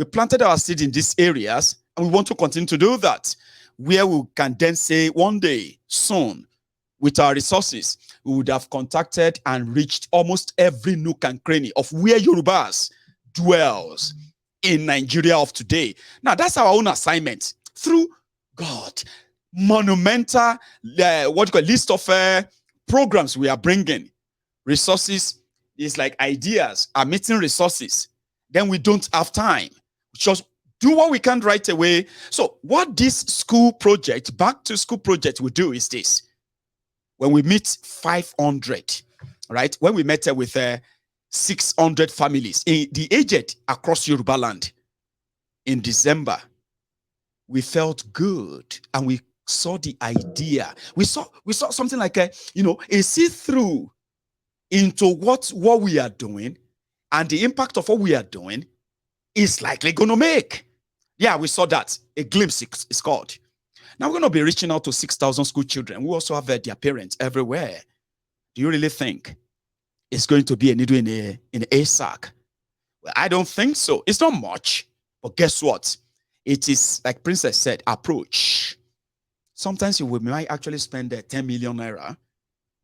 We planted our seed in these areas, and we want to continue to do that, where we can then say one day, soon, with our resources, we would have contacted and reached almost every nook and cranny of where Yorubas dwells in Nigeria of today. Now, that's our own assignment through God. Monumental, list of programs we are bringing. Resources is like ideas are meeting resources. Then we don't have time. Just do what we can right away. So what this school project, back to school project will do is this. When we meet 500, right? When we met with 600 families, the aged across Yoruba land in December, we felt good and we saw the idea. We saw something like a see-through into what we are doing, and the impact of what we are doing is likely going to make. Yeah, we saw that. A glimpse is called. Now we're going to be reaching out to 6,000 school children. We also have their parents everywhere. Do you really think it's going to be a needle in a sack? Well, I don't think so. It's not much. But guess what? It is, like Princess said, approach. Sometimes we might actually spend 10 million naira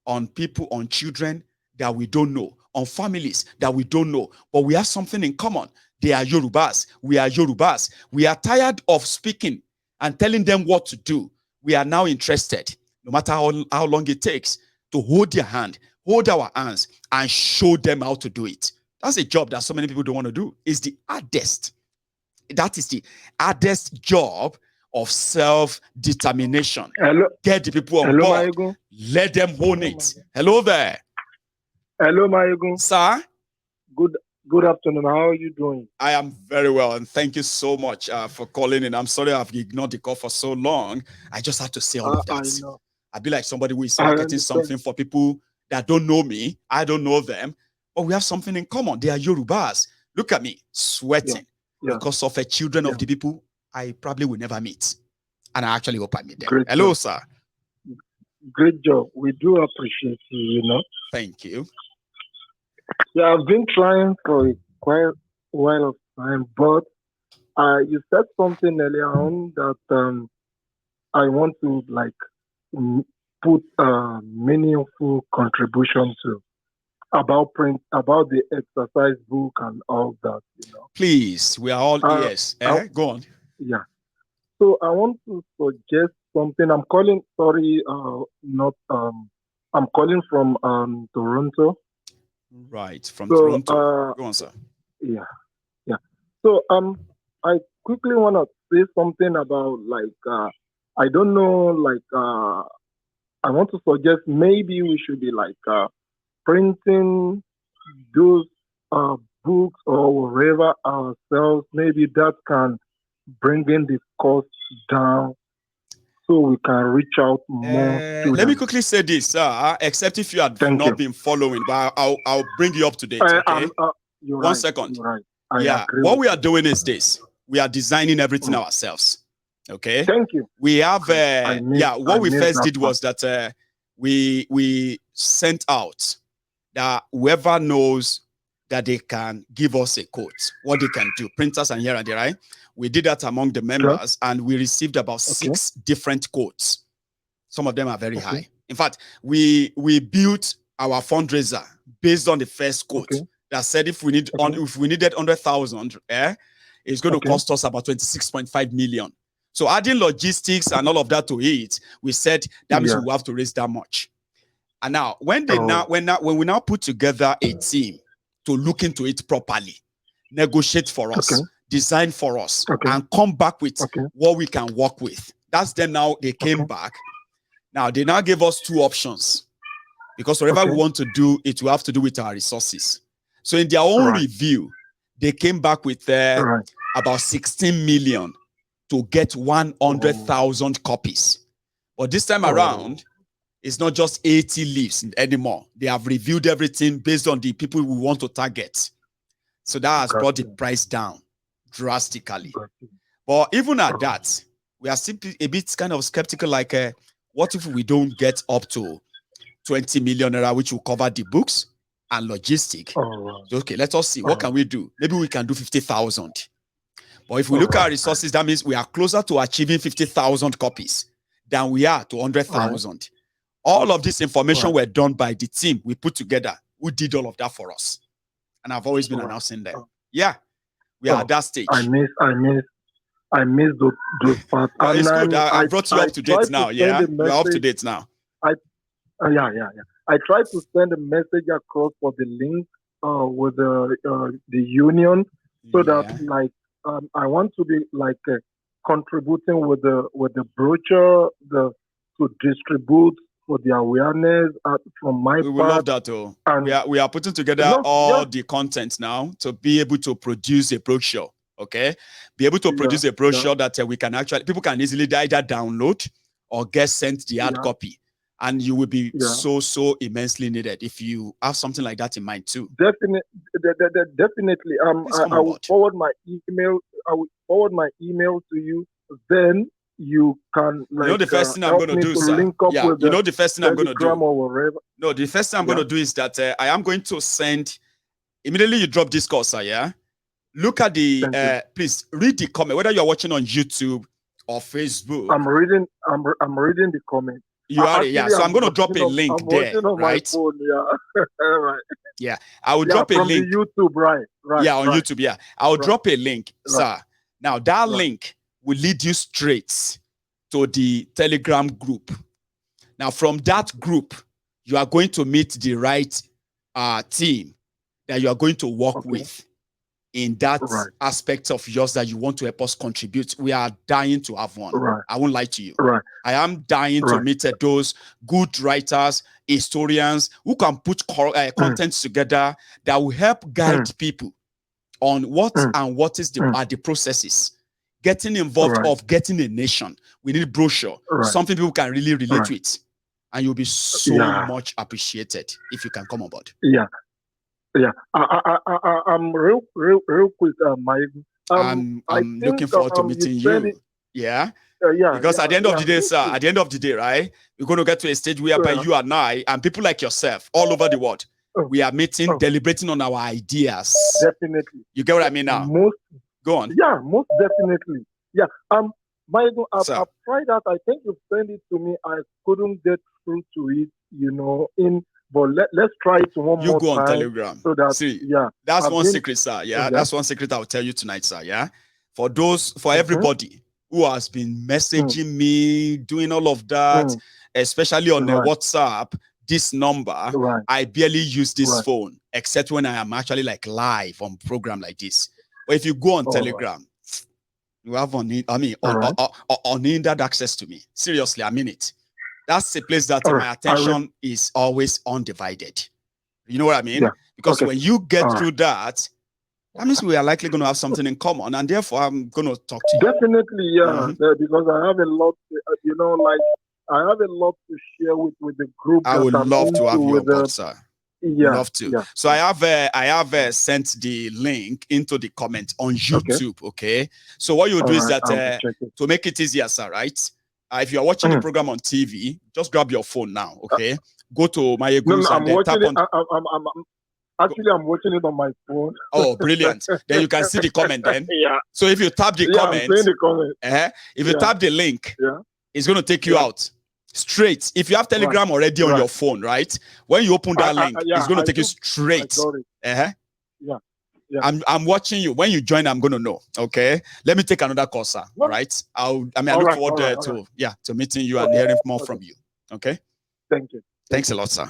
on people, on children that we don't know, on families that we don't know, but we have something in common. They are Yorubas. We are Yorubas. We are tired of speaking and telling them what to do. We are now interested, no matter how long it takes, to hold their hand, hold our hands, and show them how to do it. That's a job that so many people don't want to do. It's the hardest. That is the hardest job of self-determination. Get the people on board. Maigo. Let them own it. Hello there. Hello, Maigo. Sir? Good afternoon. How are you doing? I am very well, and thank you so much for calling in. I'm sorry I've ignored the call for so long. I just had to say all of that. I know. I'd be like somebody who is marketing something for people that don't know me. I don't know them, but we have something in common. They are Yorubas. Look at me, sweating because of the children of the people I probably will never meet. And I actually hope I meet them. Great Hello, job. sir. Great job. We do appreciate you, Thank you. Yeah, I've been trying for quite a while of time, but you said something earlier on that I want to put a meaningful contribution to about the exercise book and all that. Please, we are all ears. Go on. Yeah. So I want to suggest something. I'm calling. Sorry, I'm calling from Toronto. Right, from Toronto. Go on, sir. Yeah. So I quickly want to say something about I don't know, I want to suggest maybe we should be printing those books or whatever ourselves. Maybe that can bring in the cost down, so we can reach out more. Let me quickly say this, except if you have not been following, but I'll bring you up to date. Okay, One second. Right. What we are doing is this: we are designing everything ourselves. Okay. Thank you. We have what we first did was that we sent out that whoever knows that they can give us a quote, what they can do, printers and here and there, right? We did that among the members, and we received about 6 different quotes. Some of them are very high. In fact, we built our fundraiser based on the first quote that said if we needed 100,000, it's going to cost us about 26.5 million. So adding logistics and all of that to it, we said that means we have to raise that much. And now when we now put together a team to look into it properly, negotiate for us, design for us, and come back with what we can work with. That's then now they came back. Now they now gave us 2 options, because whatever we want to do, it will have to do with our resources. So in their own review, they came back with about 16 million to get 100,000 copies. But this time around, it's not just 80 leaves anymore. They have reviewed everything based on the people we want to target. So that has brought the price down drastically. But even at that, we are simply a bit kind of skeptical, what if we don't get up to 20 million naira, which will cover the books and logistic? Okay, let us see. What can we do? Maybe we can do 50,000. But if we look at our resources, that means we are closer to achieving 50,000 copies than we are to 100,000. All of this information were done by the team we put together, who did all of that for us. And I've always been announcing them. Yeah, we are at that stage. I miss those parts. Yeah, it's good. I brought you up to date now. Yeah, you're up to date now. I tried to send a message across for the link with the union, so that like I want to be like contributing with the brochure, to distribute for the awareness from my part. We love that too. We are putting together all the content now to be able to produce a brochure. Okay, be able to produce a brochure that we can actually, people can easily either download or get sent the hard copy, and you will be so immensely needed if you have something like that in mind too. Definitely. I will forward my email. I will forward my email to you. Then you can, like, you know, the first thing I'm going to do, sir. Yeah, you know, the first thing I'm going to do. Or whatever. No, the first thing I'm going to do is that I am going to send immediately. You drop this course, sir. Yeah. Look at the please read the comment, whether you're watching on YouTube or Facebook. I'm reading the comment. You are, yeah. So I'm going to drop a link there, right? Phone, yeah. Right. Yeah, I will drop a link. The YouTube, right? Yeah, on YouTube. Yeah, I will drop a link, sir. Now that link will lead you straight to the Telegram group. Now from that group, you are going to meet the right team that you are going to work with in that aspect of yours that you want to help us contribute. We are dying to have one. I won't lie to you. I am dying to meet those good writers, historians who can put content together that will help guide people on what and what is the processes. Getting involved of getting a nation. We need a brochure, something people can really relate with. And you'll be so much appreciated if you can come on board. Yeah. I'm real quick, Mike. I'm looking forward to meeting you. Because at the end of the day, sir, at the end of the day, right, we're going to get to a stage whereby you and I and people like yourself all over the world, we are meeting, deliberating on our ideas. Definitely. You get what I mean now? Go on. Yeah, most definitely. Yeah. Mike, I've tried that. I think you sent it to me. I couldn't get through to it, you know, but let's try it one more time. You go on Telegram. So that, that's one secret, sir. Yeah, that's one secret I'll tell you tonight, sir. Yeah, for everybody who has been messaging me, doing all of that, especially on the WhatsApp, this number, I barely use this phone except when I am actually like live on program like this. But if you go on Telegram, you have unhindered access to me. Seriously, I mean it. That's a place that my attention is always undivided. You know what I mean? Yeah. Because when you get through that means we are likely going to have something in common, and therefore I'm going to talk to you. Definitely, because I have a lot, I have a lot to share with the group. I would love to have you on board, sir. Love to. Yeah. So I have sent the link into the comment on YouTube. Okay. So what you do is that to make it easier, sir, right? If you are watching the program on TV, just grab your phone now, okay? Go to my Enugu and then tap on. I'm watching it on my phone. Oh, brilliant! Then you can see the comment. Then, So if you tap the comment, I'm seeing the comment. If you tap the link, it's going to take you out straight. If you have Telegram already on your phone, right? When you open that link, it's going to take you straight. I'm watching you. When you join, I'm going to know. Okay. Let me take another course, sir. All right. I look forward to meeting you and hearing more from you. Okay. Thank you. Thanks a lot, sir.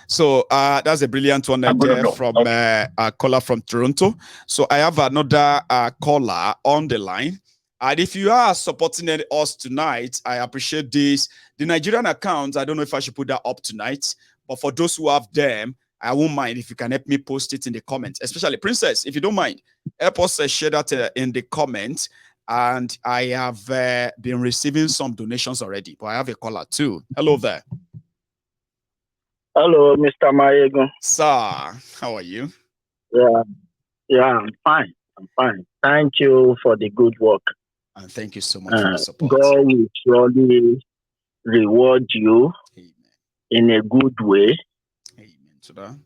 So that's a brilliant one there from a caller from Toronto. So I have another caller on the line. And if you are supporting us tonight, I appreciate this. The Nigerian accounts, I don't know if I should put that up tonight, but for those who have them, I won't mind if you can help me post it in the comments, especially Princess, if you don't mind, help us share that in the comments. And I have been receiving some donations already, but I have a caller too. Hello there. Hello, Mr. Maego. Sir, how are you? I'm fine. Thank you for the good work. And thank you so much for the support. God will surely reward you in a good way. To that.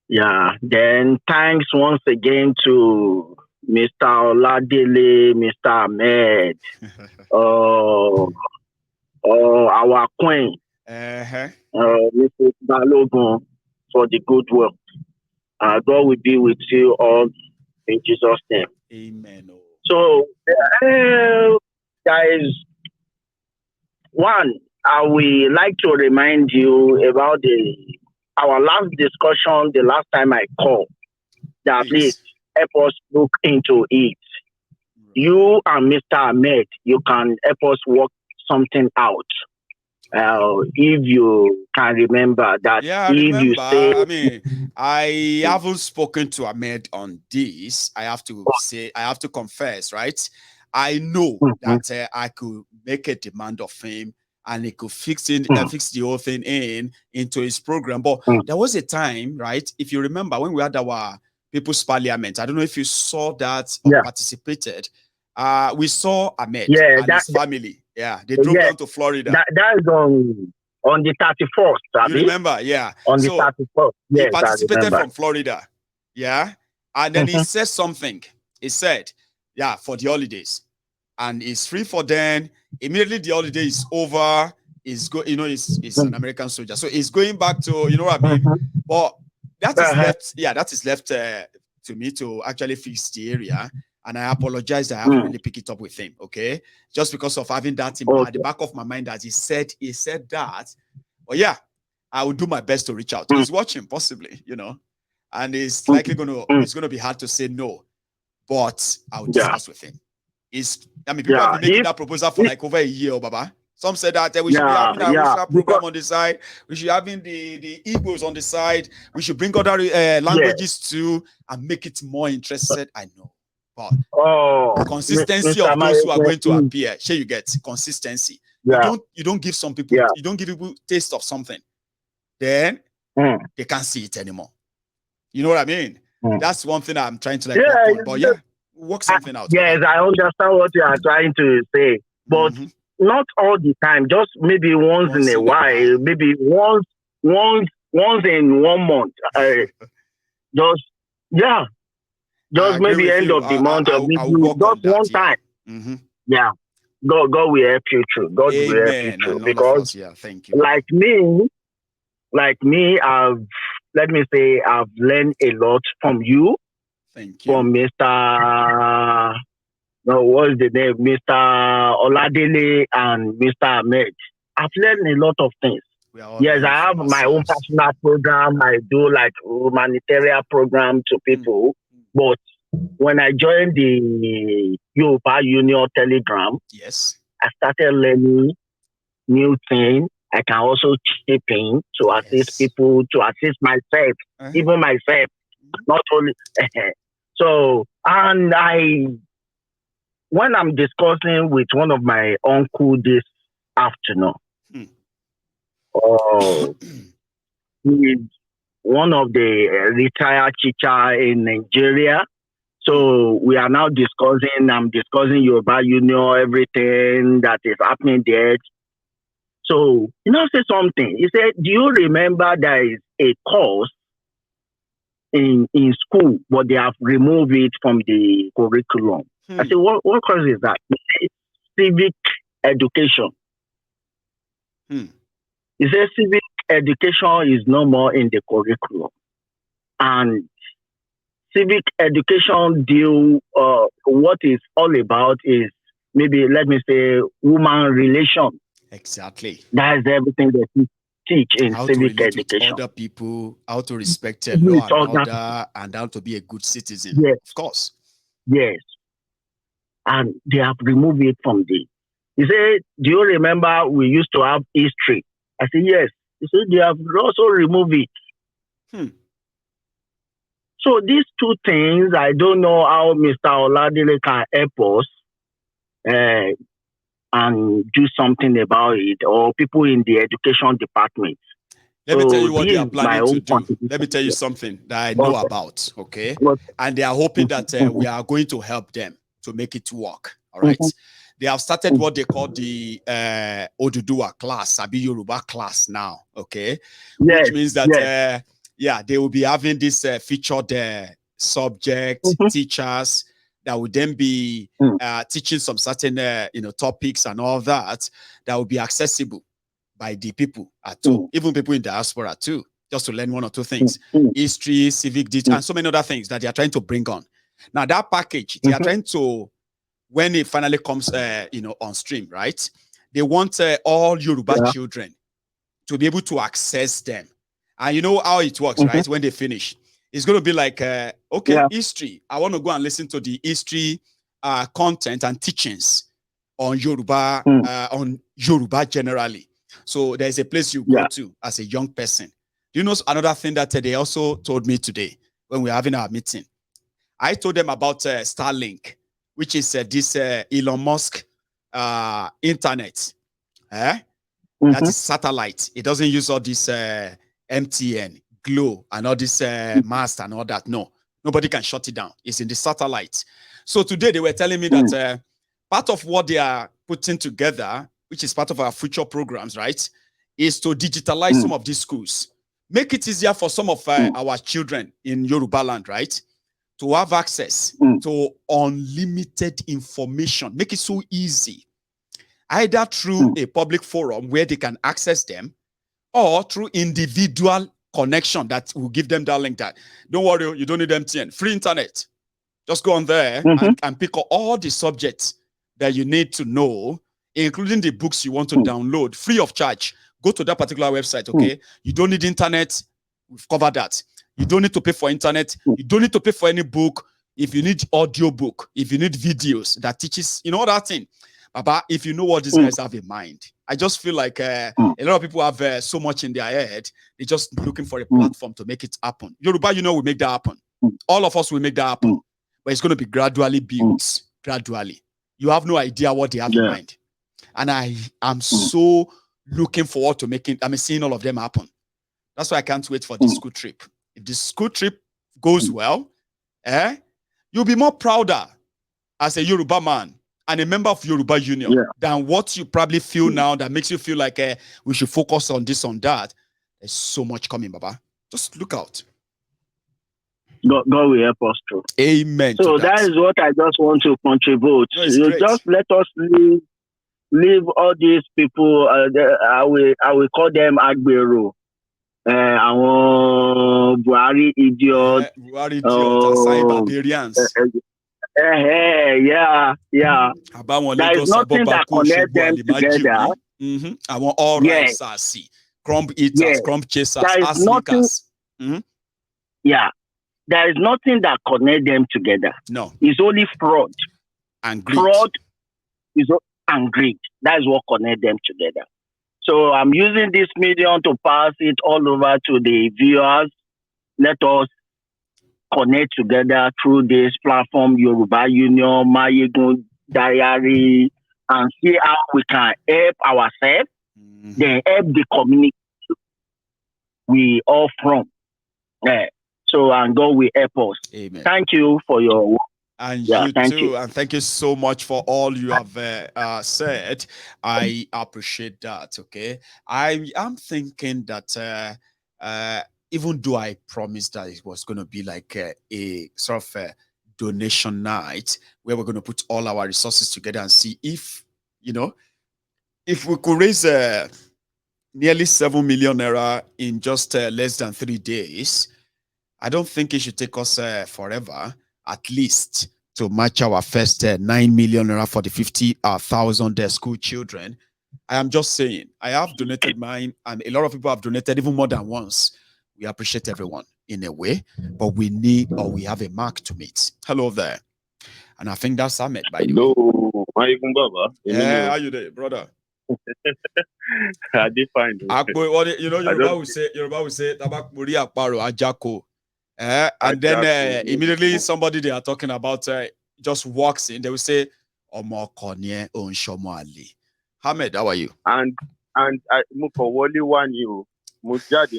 Yeah. Then thanks once again to Mr. Oladele, Mr. Ahmed, our queen, Mrs. Balogun, for the good work. God will be with you all in Jesus' name. Amen. So, guys, one, I will like to remind you about our last discussion the last time I called. That please help us look into it. You and Mr. Ahmed, you can help us work something out. If you can remember that. Yeah, I remember. You say, I mean, I haven't spoken to Ahmed on this. I have to say, I have to confess, right? I know that I could make a demand of him and he could fix the whole thing into his program. But there was a time, right? If you remember when we had our People's Parliament, I don't know if you saw that or participated. We saw Ahmed and his family. Yeah, they drove down to Florida. That is on the 31st. You remember? Yeah. On the 31st. Yes, he participated from Florida. Yeah. And then he said something. He said, yeah, for the holidays. And it's free for them. Immediately the holiday is over. He's an American soldier. So he's going back to, you know what I mean? But that is left, that is left to me to actually fix the area. And I apologize that I haven't really picked it up with him, okay? Just because of having that at the back of my mind that he said that. But yeah, I will do my best to reach out. He's watching, possibly, you know. And it's likely it's gonna be hard to say no. But I will discuss with him. People have been making that proposal for like over a year, Baba. Some said that we should be having a regional program on the side. We should having the Igbos on the side. We should bring other languages too and make it more interested. I know. But consistency of those who are going to appear. Sure, you get consistency. You don't give some people, you don't give people taste of something. Then they can't see it anymore. You know what I mean? That's one thing I'm trying to work on. But work something out. Yes, I understand what you are trying to say. But not all the time, just maybe once in a while, maybe once in 1 month. Just maybe end of the month or maybe just one time. Yeah. God will help you through. God will help you through. Because thank you. Like me, I've learned a lot from you. Thank you. From Mr. What's the name? Mr. Oladele and Mr. Ahmed. I've learned a lot of things. Yes, I have my own personal program. I do like humanitarian program to people. But when I joined the Yoruba Union Telegram, I started learning new things. I can also chip in to assist people, to assist myself, even myself, not only. So, and when I'm discussing with one of my uncle this afternoon, he's one of the retired teacher in Nigeria. So we are now discussing, I'm discussing Yoruba Union, everything that is happening there. So, say something. He said, do you remember there is a course in school, but they have removed it from the curriculum? I said, what course is that? Civic education. He said, civic education is no more in the curriculum. And civic education what it's all about is maybe, let me say, human relation. Exactly. That's everything that we teach in how civic to relate education. With other people, how to respect law and order, and how to be a good citizen. Yes. Of course. Yes. And they have removed it from the. He said, do you remember we used to have history? I said, yes. He said, they have also removed it. So these two things, I don't know how Mr. Oladele can help us and do something about it, or people in the education department. Let me tell you what they are planning to do. Let me tell you something that I know about, okay? And they are hoping that we are going to help them to make it work, all right? They have started what they call the Oduduwa class, Abi Yoruba class now, okay? Which means that, they will be having this featured subject, teachers that would then be teaching some certain topics and all that will be accessible by the people at home, even people in diaspora too, just to learn one or two things, history, civic detail, and so many other things that they are trying to bring on. Now that package, they are trying to, when it finally comes, on stream, right? They want all Yoruba children to be able to access them. And you know how it works, right? When they finish, it's going to be like, history. I want to go and listen to the history content and teachings on Yoruba, generally. So there's a place you go to as a young person. Do you know another thing that they also told me today when we were having our meeting? I told them about Starlink, which is this Elon Musk internet. That is satellite. It doesn't use all this MTN, Glow, and all this mast and all that. No, nobody can shut it down. It's in the satellite. So today they were telling me that part of what they are putting together, which is part of our future programs, right, is to digitalize some of these schools. Make it easier for some of our children in Yoruba land, right, to have access to unlimited information. Make it so easy. Either through a public forum where they can access them, or through individual connection that will give them that link that, don't worry, you don't need MTN. Free internet. Just go on there and pick up all the subjects that you need to know, including the books you want to download, free of charge. Go to that particular website, okay? You don't need internet. We've covered that. You don't need to pay for internet. You don't need to pay for any book. If you need audio book, if you need videos that teaches, that thing. Baba, if you know what these guys have in mind, I just feel like a lot of people have so much in their head. They're just looking for a platform to make it happen. Yoruba, we make that happen. All of us will make that happen. But it's going to be gradually built. Gradually. You have no idea what they have in mind. And I am so looking forward to seeing all of them happen. That's why I can't wait for the school trip. If the school trip goes well, you'll be more prouder as a Yoruba man and a member of Yoruba Union than what you probably feel now that makes you feel like we should focus on this, on that. There's so much coming, Baba. Just look out. God will help us through. Amen. So that is what I just want to contribute. No, just let us leave all these people. I will call them Agbero. Buhari idiots. Buhari idiots. Barbarians. Yeah. There is nothing that connects them together. I want all rights. Crumb eaters, crumb chasers, ass lickers. Yeah. There is nothing that connects them together. No. It's only fraud. And greed. Fraud and greed. That is what connects them together. So I'm using this medium to pass it all over to the viewers. Let us connect together through this platform, Yoruba Union, Mayegun Diary, and see how we can help ourselves, then help the community we all from. So, and God will help us. Amen. Thank you for your work. And you too. And thank you so much for all you have said. I appreciate that. Okay. I am thinking that even though I promised that it was going to be like a sort of a donation night where we're going to put all our resources together and see if we could raise nearly 7 million naira in just less than 3 days. I don't think it should take us forever, at least, to match our first 9 million naira for the 50,000 school children. I am just saying, I have donated mine, and a lot of people have donated even more than once. We appreciate everyone in a way, but we have a mark to meet. Hello there. And I think that's Ahmed, by the way. Hello. Yeah, how you doing, brother? I did fine. Yoruba will say, Tabak Muri Akparo Ajako. And then immediately somebody they are talking about just walks in, they will say, Omo Konye on Shomo Ali. Ahmed, how are you? And I move for Wally one you. No joke.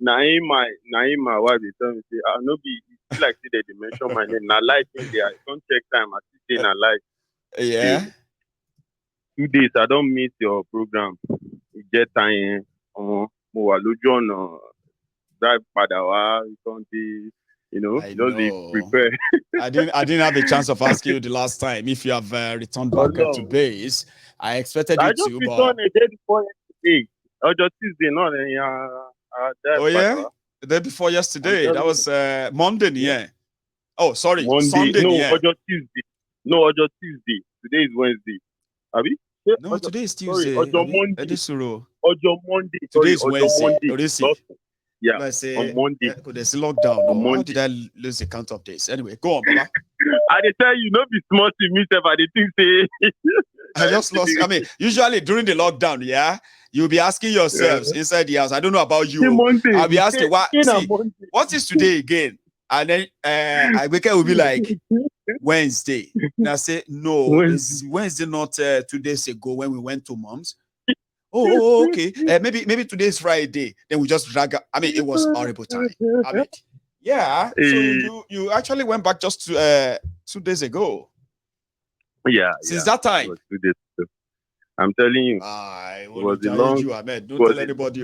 Naima, why they tell me say, no be like they mention my name. Now life in there, don't take time. I see na life. Yeah. 2 days I don't miss your program. You get time. drive Padawa, you know, I just be know. prepare. I didn't have a chance of asking you the last time if you have returned back to No. base. I expected I you just to, but returned a day before yesterday. Or just Tuesday, no, drive oh yeah, Padawa. the day before I'm yesterday. That telling was you. Monday, Yeah. yeah. Oh, sorry, Monday. Sunday, No, yeah. or just Tuesday. No, or just Tuesday. Today is Wednesday. Abi? Yeah, No, today is sorry, Tuesday. Ojo Monday. Ojo Monday. Today Sorry, is Ojo Wednesday. Monday. Odisi. Yeah, I on say, Monday. there's a lockdown. On No, how Monday. did I lose the count of days? Anyway, go on, Baba. I dey tell you, no be small to me, sef. I dey think say. I just lost. I mean, usually during the lockdown, yeah, you'll be asking yourselves inside the house. I don't know about you. Monday. I'll be asking, what? See, Monday. what is today again? And then I wake up will be like Wednesday. And I say, no, it's Wednesday, not 2 days ago when we went to mom's. Oh, okay. Maybe today is Friday. Then we just drag. I mean, it was horrible time. I mean, yeah. So you actually went back just to 2 days ago. Yeah. Since that time. It was 2 days ago. I'm telling you. It was a long. You, Ahmed. Don't tell anybody.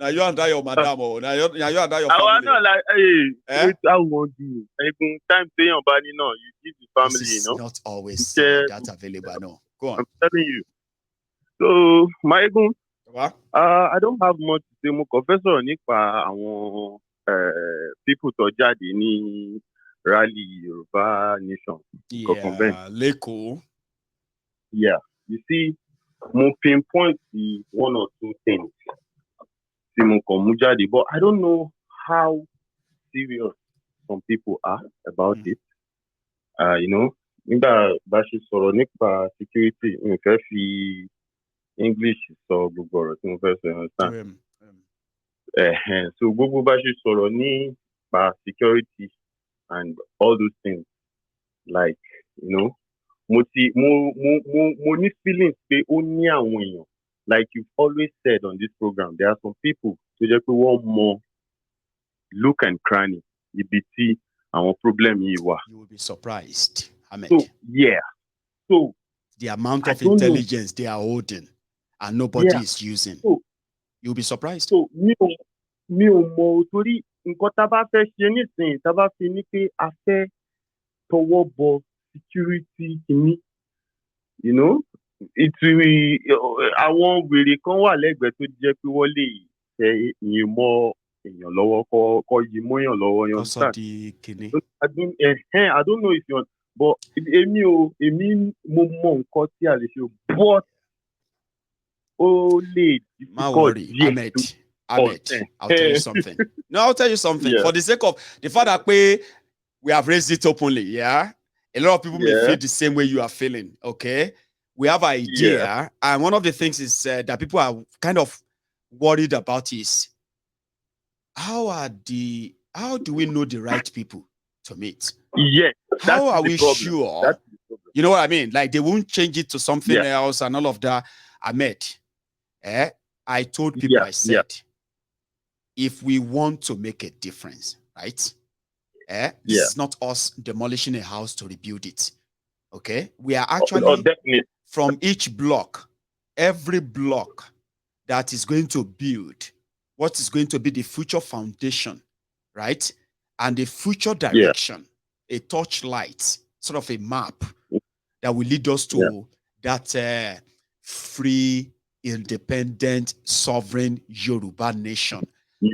Now you and your madam. Now you and your family. I know, like, hey, how want do? Time stay on body now. You give the family, this is not always that available. No, go on. I'm telling you. So, my what? I don't have much to say. Mo confessor nípa àwọn people tó jáde ní rally Yoruba Nation. Yeah, Leko. Yeah, you see, mo pinpoint the one or two things. But I don't know how serious some people are about it. You know, nígbà bá ṣe sọ̀rọ̀ nípa security, mi fẹ́ fi English sọ gbogbo ọ̀rọ̀ tí mo fẹ́ sọ, understand? So gbogbo bá ṣe sọ̀rọ̀ nípa security and all those things, like, you know, mo ní feelings pé ó ní àwọn èèyàn, like you've always said on this program, there are some people tó jẹ́ pé wọ́n mọ look and cranny ibi tí àwọn problem yìí wà. You will be surprised, Ahmed. So, yeah. So the amount of intelligence they are holding and nobody is using. So, you'll be surprised. So mi ò mọ̀ torí nǹkan tá a bá fẹ́ ṣe nísìnyí, tá a bá fi ní pé a fẹ́ tọwọ́ bọ security kìíní, you know, àwọn wèrè kan wà lẹ́gbẹ̀ẹ́ tó jẹ́ pé wọ́n lè tẹ ìyẹn mọ́ èèyàn lọ́wọ́ kọ́ yìí mọ́yàn lọ́wọ́, you understand? I don't know if you but èmi mo mọ nǹkan tí a lè ṣe, but ó lè difficult. Ahmed, I'll tell you something. No, I'll tell you something. Yeah. For the sake of the fact that we have raised it openly, yeah? A lot of people may feel the same way you are feeling, okay? We have an idea, and one of the things is that people are kind of worried about is how do we know the right people to meet? Yeah. How are we sure? You know what I mean? Like they won't change it to something else and all of that. Ahmed, I told people, I said, if we want to make a difference, right? This is not us demolishing a house to rebuild it. Okay? We are actually from each block, every block that is going to build what is going to be the future foundation, right? And the future direction, a torchlight, sort of a map that will lead us to that free, independent, sovereign Yoruba nation.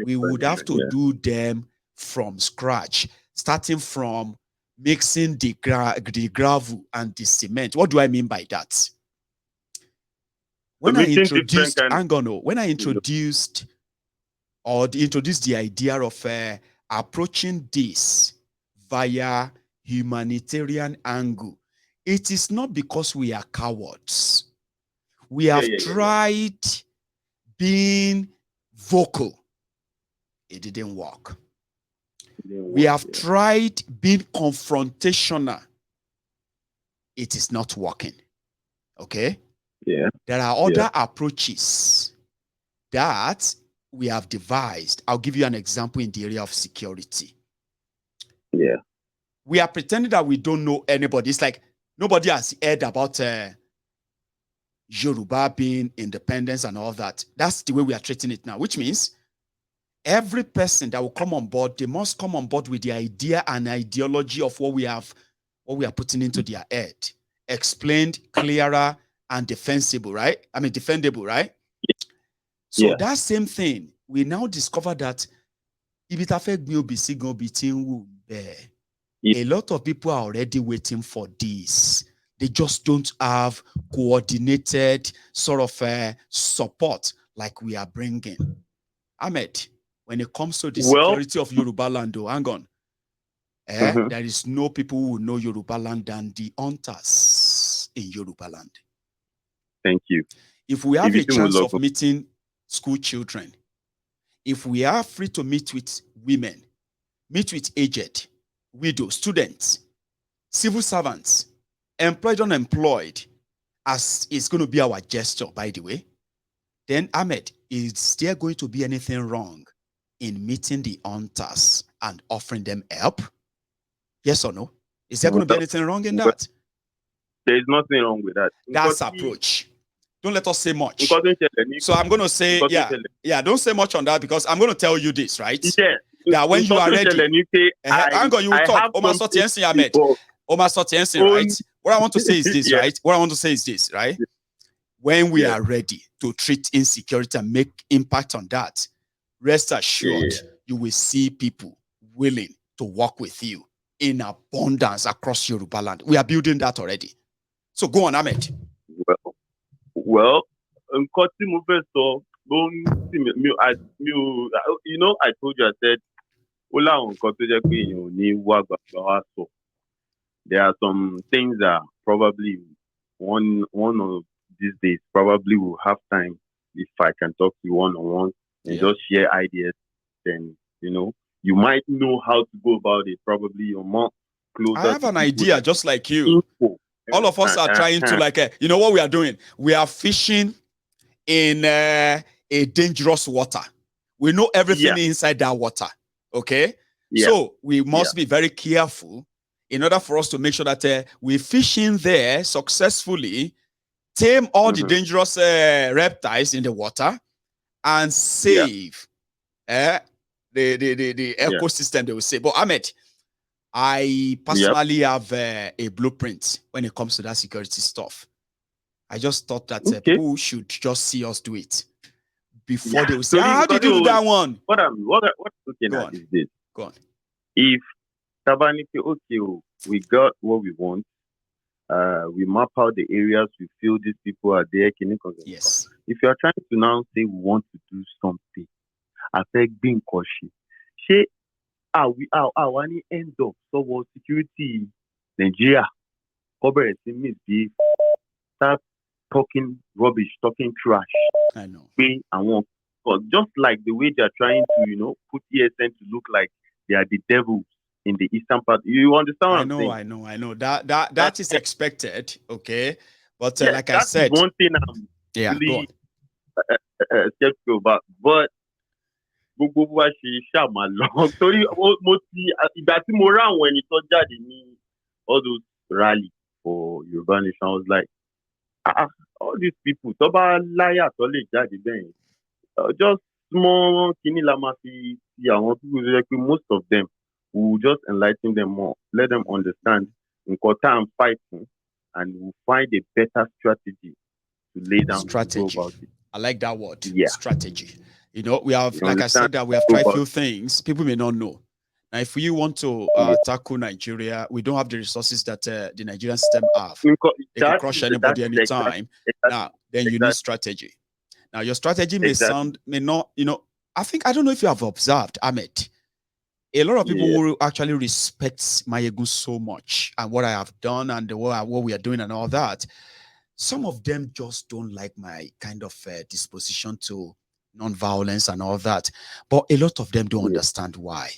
We would have to do them from scratch, starting from mixing the gravel and the cement. What do I mean by that? When I introduced, when I introduced the idea of approaching this via humanitarian angle, it is not because we are cowards. We have tried being vocal. It didn't work. We have tried being confrontational. It is not working. Okay? Yeah. There are other approaches that we have devised. I'll give you an example in the area of security. Yeah. We are pretending that we don't know anybody. It's like nobody has heard about Yoruba being independence and all that. That's the way we are treating it now, which means every person that will come on board, they must come on board with the idea and ideology of what we are putting into their head. Explained, clearer, and defensible, right? I mean, defendable, right? So that same thing, we now discover that a lot of people are already waiting for this. They just don't have coordinated sort of support like we are bringing. Ahmed, when it comes to the security of Yoruba land, hang on. There is no people who know Yoruba land than the hunters in Yoruba land. Thank you. If we have a chance of meeting school children, if we are free to meet with women, meet with aged, widows, students, civil servants, employed, unemployed, as it's going to be our gesture, by the way, then Ahmed, is there going to be anything wrong in meeting the hunters and offering them help? Yes or no? Is there going to be anything wrong in that? There is nothing wrong with that. That's approach. Don't let us say much. So I'm going to say, don't say much on that because I'm going to tell you this, right? That when you are ready, hang on, you will talk. Omar Sotiensi Ahmed. Omar Sotiensi, right? What I want to say is this, right? What I want to say is this, right? When we are ready to treat insecurity and make impact on that, rest assured, you will see people willing to work with you in abundance across Yoruba land. We are building that already. So go on, Ahmed. Well, I told you, I said, there are some things that probably one of these days probably will have time if I can talk to you one-on-one and just share ideas. Then, you might know how to go about it. Probably you're more closer. I have an idea just like you. All of us are trying to you know what we are doing? We are fishing in a dangerous water. We know everything inside that water. Okay? So we must be very careful in order for us to make sure that we fish in there successfully, tame all the dangerous reptiles in the water, and save the ecosystem, they will say. But Ahmed, I personally have a blueprint when it comes to that security stuff. I just thought that people should just see us do it before they will say, how did you do that one? What I'm looking at is this. Go on. If Tabaniki, we got what we want, we map out the areas, we feel these people are there. Yes. If you are trying to now say we want to do something, I think being cautious. We end up towards security Nigeria. Start talking rubbish, talking trash. I know. But just like the way they are trying to, put ESN to look like they are the devils in the eastern part. You understand what I'm saying? I know. That is expected, okay? But like I said, one thing I'm really skeptical about. But gbogbo wa ṣe ṣàmà lọ torí mo ti ìgbà tí mo rá àwọn ẹni tó jáde ní all those rally for Yoruba Nation, I was like, all these people tó bá láyà tó lè jáde bẹ́ẹ̀ just small kini la ma fi àwọn people tó jẹ́ pé most of them will just enlighten them more, let them understand nǹkan tá à ń fight fún, and we'll find a better strategy to lay down strategy. To go about it. I like that word. Strategy. We have, like I said, that we have tried few things people may not know. Now, if you want to tackle Nigeria, we don't have the resources that the Nigerian system have. They can crush anybody anytime. Now, then you need strategy. Now, your strategy may not, I don't know if you have observed, Ahmed, a lot of people who actually respect Mayegun so much and what I have done and what we are doing and all that. Some of them just don't like my kind of disposition to non-violence and all that. But a lot of them don't understand why.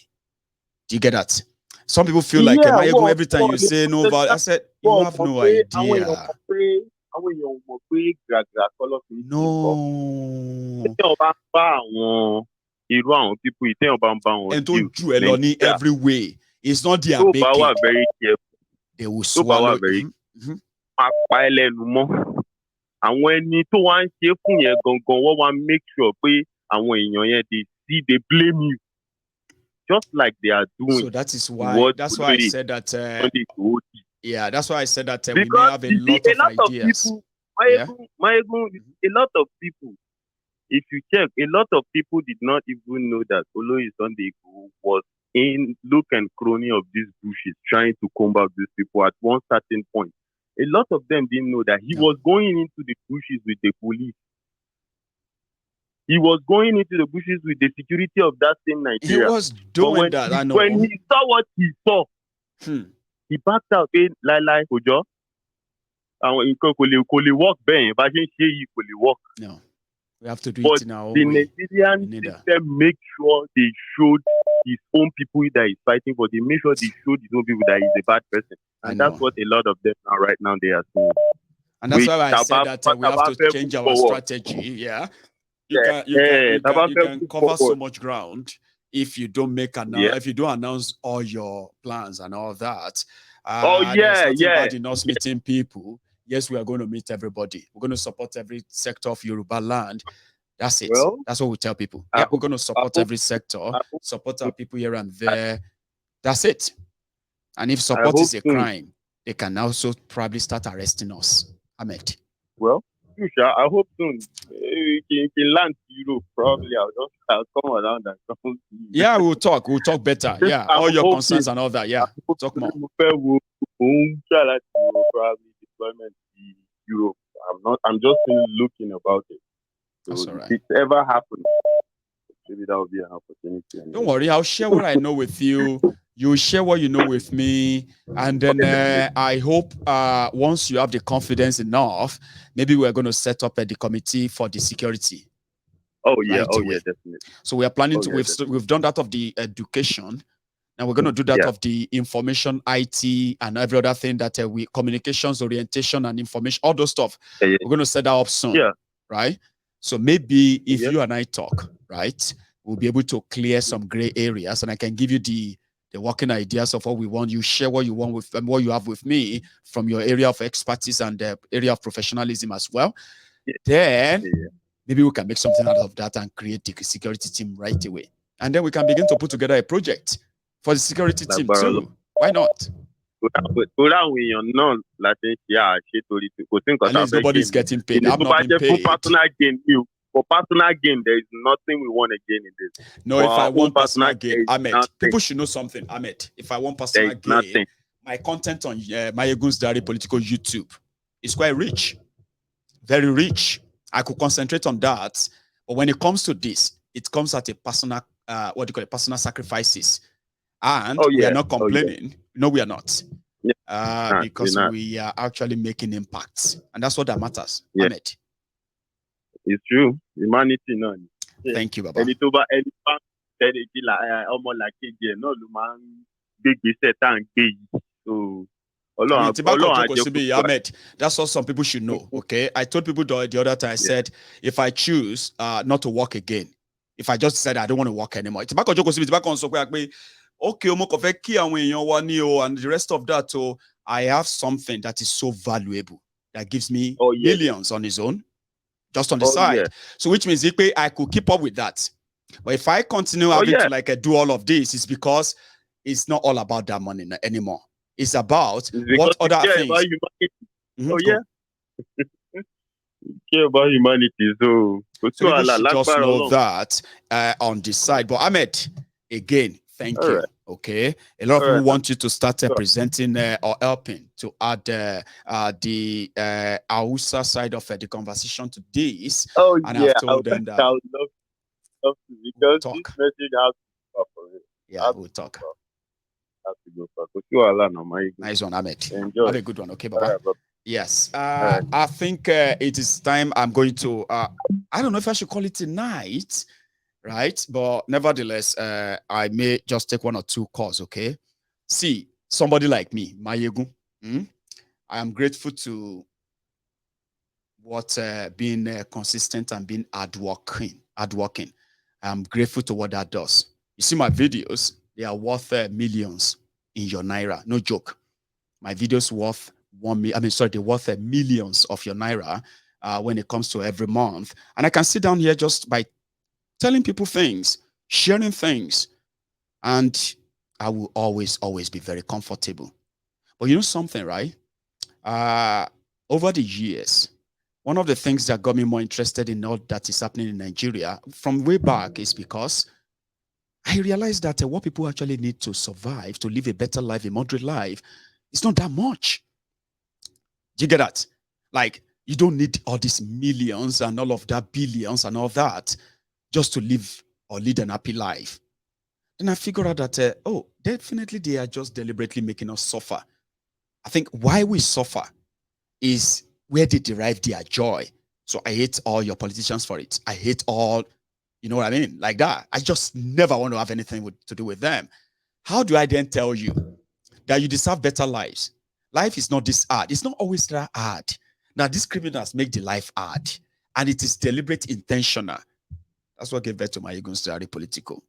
Do you get that? Some people feel like every time you say no violence, I said, you have no idea. No. And to do every way. It's not their baking. Very careful. They will swallow. Àwọn ẹni tó wá ń ṣe fún yẹn gangan wọ́n wá make sure pé àwọn èèyàn yẹn they see, they blame you, just like they are doing. So that is why. That's why I said that. Yeah, that's why I said that we may have a lot of ideas. People, a lot of people. If you check, a lot of people did not even know that Oloyi Sunday was in look and crony of these bushes, trying to combat these people at one certain point. A lot of them didn't know that he was going into the bushes with the police. He was going into the bushes with the security of that same Nigeria. He was doing that, I know. When he saw what he saw, he backed out. Lai Ojo. And he could walk bang, but he could walk. No. We have to do it in our own way. The Nigerian system make sure they showed his own people that he's fighting for. They make sure they showed his own people that he's a bad person. And that's what a lot of them are right now they are seeing. And that's why I said that we have to change our strategy. Yeah. You can cover so much ground if you don't if you don't announce all your plans and all that. Bad in us meeting people. Yes, we are going to meet everybody. We're going to support every sector of Yoruba land. That's it. Well, that's what we tell people. Yeah, we're going to support every sector, support our people here and there. That's it. And if support is a crime, they can also probably start arresting us. Ahmed. Well, I hope soon. You can land to Europe, probably. I'll come around and come. Yeah, we'll talk. We'll talk better. Yeah, all your concerns and all that. Yeah, talk more. Probably deployment in Europe. I'm just looking about it. So that's all right. If it ever happens, maybe that will be an opportunity. Don't worry, I'll share what I know with you. You share what you know with me, and then I hope once you have the confidence enough, maybe we're going to set up the committee for the security. Oh yeah, definitely. So we are planning to. We've done that of the education. And we're going to do that of the information, IT, and every other thing that we communications, orientation, and information, all those stuff. We're going to set that up soon. Yeah. Right? So maybe if you and I talk, right, we'll be able to clear some gray areas, and I can give you the working ideas of what we want. You share what you want with and what you have with me from your area of expertise and the area of professionalism as well. Then maybe we can make something out of that and create the security team right away. And then we can begin to put together a project for the security team too. Why not? At least nobody's getting paid. I'm not being paid. For personal gain, there is nothing we want to gain in this. No, if I want personal gain, Ahmed, people should know something, Ahmed. If I want personal gain, my content on Mayegun's Diary Political YouTube is quite rich. Very rich. I could concentrate on that. But when it comes to this, it comes at a personal, personal sacrifices. And we are not complaining. No, we are not. Because we are actually making impacts. And that's what that matters, Ahmed. It's true. Humanity, no. Thank you, Baba. Ahmed, that's what some people should know. Okay. I told people the other time, I said, if I choose not to work again, if I just said I don't want to work anymore, it's back on okay, and the rest of that. So I have something that is so valuable that gives me millions on its own, just on the side. So which means I could keep up with that. But if I continue having to do all of this, it's because it's not all about that money anymore. It's about what other things. Care about humanity. So you should just know that on the side. But Ahmed, again, thank you. Okay, a lot of people want you to start presenting or helping to add the Hausa side of the conversation to this. And I've told them that I would love to because this message has to go for it. Yeah, we'll talk. Have to go for it. Nice one, Ahmed. Have a good one. Okay, Baba. Yes, I think it is time. I'm going to. I don't know if I should call it tonight. Right, but nevertheless, I may just take one or two calls. Okay, see somebody like me, Mayegun. I am grateful to what being consistent and being hardworking. I'm grateful to what that does. You see, my videos, they are worth millions in your naira. No joke. My videos worth they're worth millions of your naira when it comes to every month. And I can sit down here just by telling people things, sharing things, and I will always be very comfortable. But you know something, right? Uh, over the years, one of the things that got me more interested in all that is happening in Nigeria from way back is because I realized that what people actually need to survive, to live a better life, a moderate life, it's not that much. Do you get that? Like, you don't need all these millions and all of that, billions and all that, just to live or lead an happy life. Then I figured out that, oh, definitely they are just deliberately making us suffer. I think why we suffer is where they derive their joy. So I hate all your politicians for it. I hate all, you know what I mean? Like that. I just never want to have anything to do with them. How do I then tell you that you deserve better lives? Life is not this hard. It's not always that hard. Now, these criminals make the life hard, and it is deliberate, intentional. That's what gave birth to my ego political.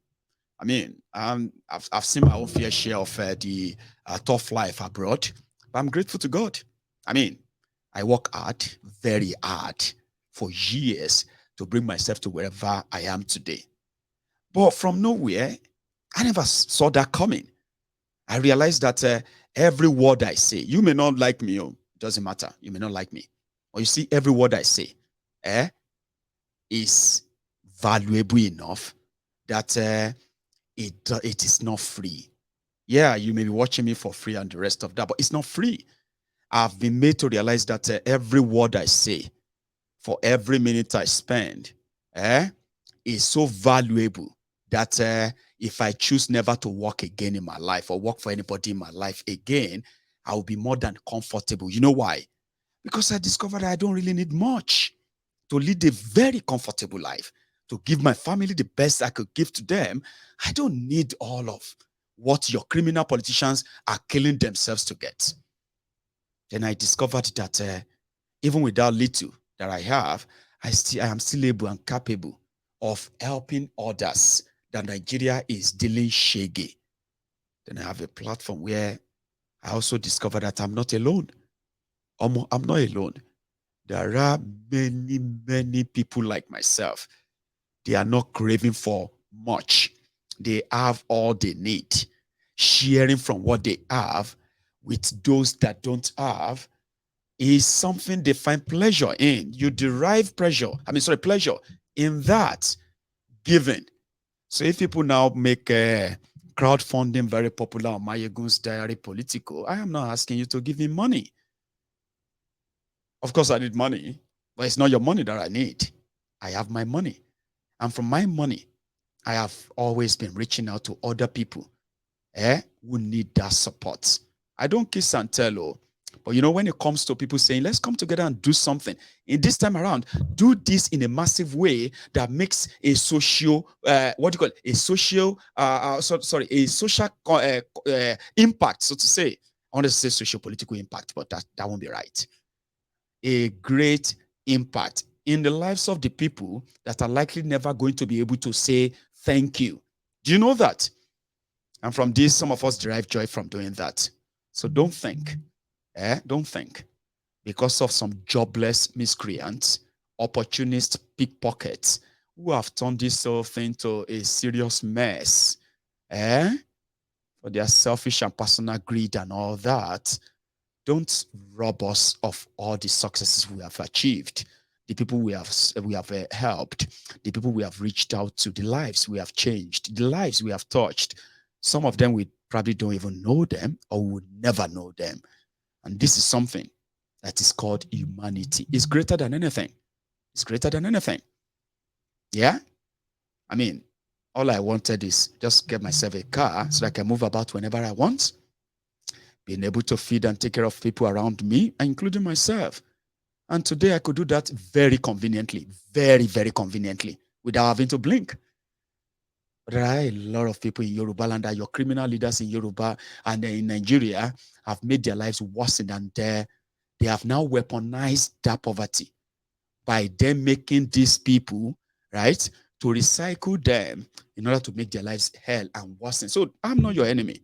I mean, I've seen my own fair share of the tough life abroad, but I'm grateful to God. I mean, I work hard, very hard, for years to bring myself to wherever I am today. But from nowhere, I never saw that coming. I realized that every word I say, you may not like me, oh, doesn't matter. You may not like me. Or you see, every word I say is valuable enough that it is not free. Yeah, you may be watching me for free and the rest of that, but it's not free. I've been made to realize that every word I say, for every minute I spend, is so valuable that if I choose never to work again in my life or work for anybody in my life again, I will be more than comfortable. You know why? Because I discovered I don't really need much to lead a very comfortable life, to give my family the best I could give to them. I don't need all of what your criminal politicians are killing themselves to get. Then I discovered that even without little that I have, I am still able and capable of helping others that Nigeria is dealing shaggy. Then I have a platform where I also discovered that I'm not alone. I'm not alone. There are many, many people like myself. They are not craving for much. They have all they need. Sharing from what they have with those that don't have is something they find pleasure in. You derive pleasure in that giving. So if people now make crowdfunding very popular on Mayegun's Diary Political, I am not asking you to give me money. Of course, I need money, but it's not your money that I need. I have my money. And from my money, I have always been reaching out to other people who need that support. I don't kiss and tell, oh, but you know, when it comes to people saying, let's come together and do something, in this time around, do this in a massive way that makes a social, what do you call it? A social, a social impact, so to say. I want to say social political impact, but that won't be right. A great impact in the lives of the people that are likely never going to be able to say thank you. Do you know that? And from this, some of us derive joy from doing that. So don't think, because of some jobless miscreants, opportunist pickpockets who have turned this whole thing to a serious mess, for their selfish and personal greed and all that. Don't rob us of all the successes we have achieved, the people we have helped, the people we have reached out to, the lives we have changed, the lives we have touched. Some of them we probably don't even know them or we would never know them. And this is something that is called humanity. It's greater than anything. It's greater than anything. Yeah? I mean, all I wanted is just get myself a car so I can move about whenever I want, being able to feed and take care of people around me, including myself. And today I could do that very conveniently, very, very conveniently, without having to blink. But there are a lot of people in Yoruba land, that your criminal leaders in Yoruba and in Nigeria have made their lives worse, and they have now weaponized that poverty by them making these people, right, to recycle them in order to make their lives hell and worsen. So I'm not your enemy.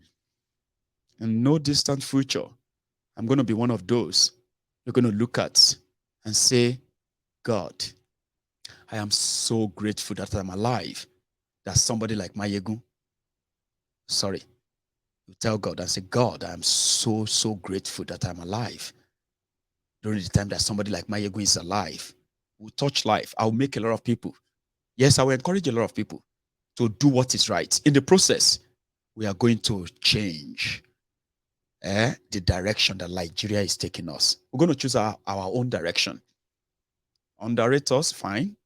In no distant future, I'm going to be one of those you're going to look at and say, God, I am so grateful that I'm alive, that somebody like Mayegun, sorry, you tell God and say, God, I'm so grateful that I'm alive. During the time that somebody like Mayegun is alive, will touch life. I'll make a lot of people. Yes, I will encourage a lot of people to do what is right. In the process, we are going to change the direction that Nigeria is taking us. We're going to choose our own direction. Underrate us, fine.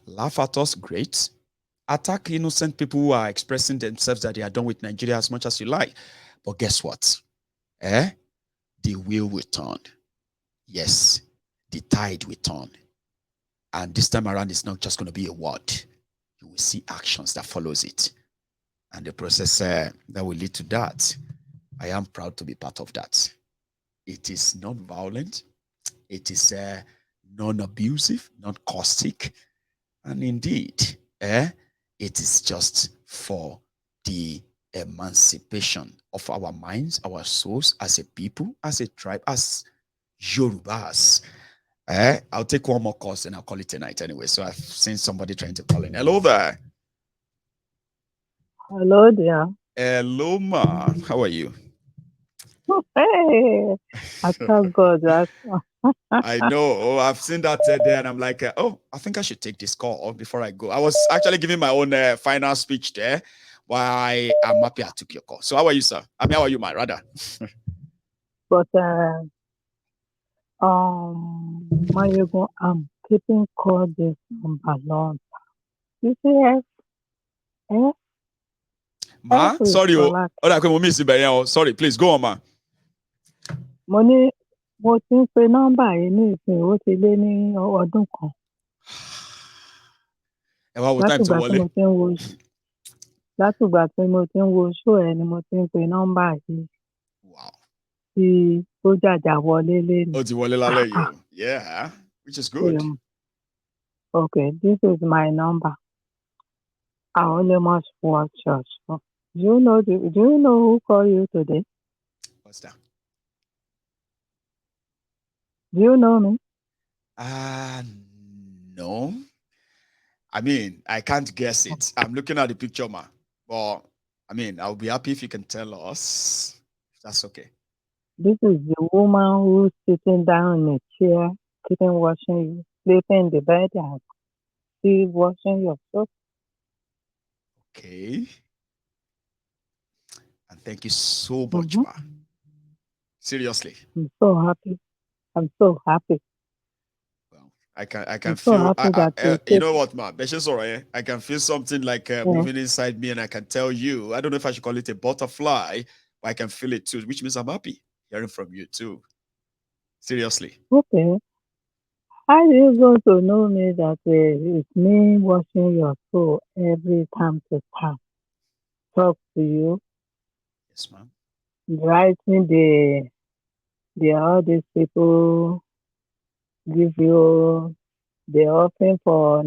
Laugh at us, great. Attack innocent people who are expressing themselves that they are done with Nigeria as much as you like. But guess what? The wheel will turn. Yes, the tide will turn. And this time around, it's not just going to be a word. You will see actions that follows it. And the process that will lead to that, I am proud to be part of that. It is non-violent. It is non-abusive, non-caustic. And indeed, it is just for the emancipation of our minds, our souls, as a people, as a tribe, as Yorubas. I'll take one more course and I'll call it tonight anyway. So I've seen somebody trying to call in. Hello there. Hello there. Hello, ma. How are you? Hey, I thank God that. I know. I've seen that there, and I'm like, oh, I think I should take this call before I go. I was actually giving my own final speech there. Why I'm happy I took your call. So how are you, sir? I mean, how are you, my rather? But Mayogo, I'm keeping call this number long. You see, Ma, sorry, sorry, please go on, ma. Mo ti ń pe nọ́mbà yìí ní ìsìn ó ti lé ní ọdún kan. Látìgbà tí mo ti ń wo show ẹ ni mo ti ń pe nọ́mbà yìí. Wow. Tí ó jàjà wọlé lénìí. Ó ti wọlé lálẹ́ yìí o. Yeah, which is good. Okay, this is my number. I only must watch church. Do you know who called you today? What's that? Do you know me? No. I mean, I can't guess it. I'm looking at the picture, ma. But I mean, I'll be happy if you can tell us. That's okay. This is the woman who's sitting down in a chair, keeping watching you, sleeping in the bed and still watching yourself. Okay. And thank you so much, ma. Seriously. I'm so happy. Well, I can feel. You know what, ma? I can feel something like moving inside me, and I can tell you. I don't know if I should call it a butterfly, but I can feel it too, which means I'm happy hearing from you too. Seriously. Okay. How are you going to know me that it's me watching your show every time to time? Talk to you. Yes, ma'am. Writing all these people give you the offering for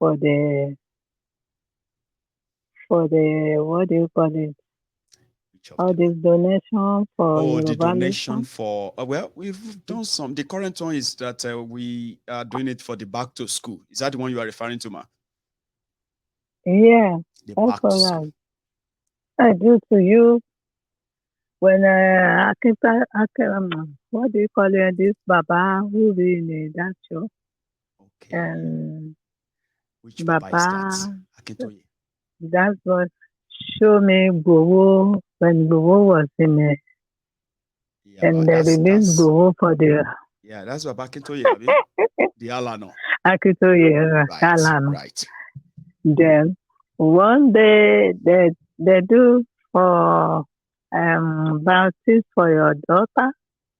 the what do you call it? All this donation for the donation for well, we've done some. The current one is that we are doing it for the back to school. Is that the one you are referring to, ma? Yeah, the that's back to school. I do to you when what do you call it? This Baba who be in that show? Okay. Which Baba is that? Akintoye. That's what show me Gowo when Gowo was in it. Yeah, and they released Gowo for the. Yeah, that's Baba Akintoye, the Alano. Akintoye, Alano. Right. Then one day they do for baptism for your daughter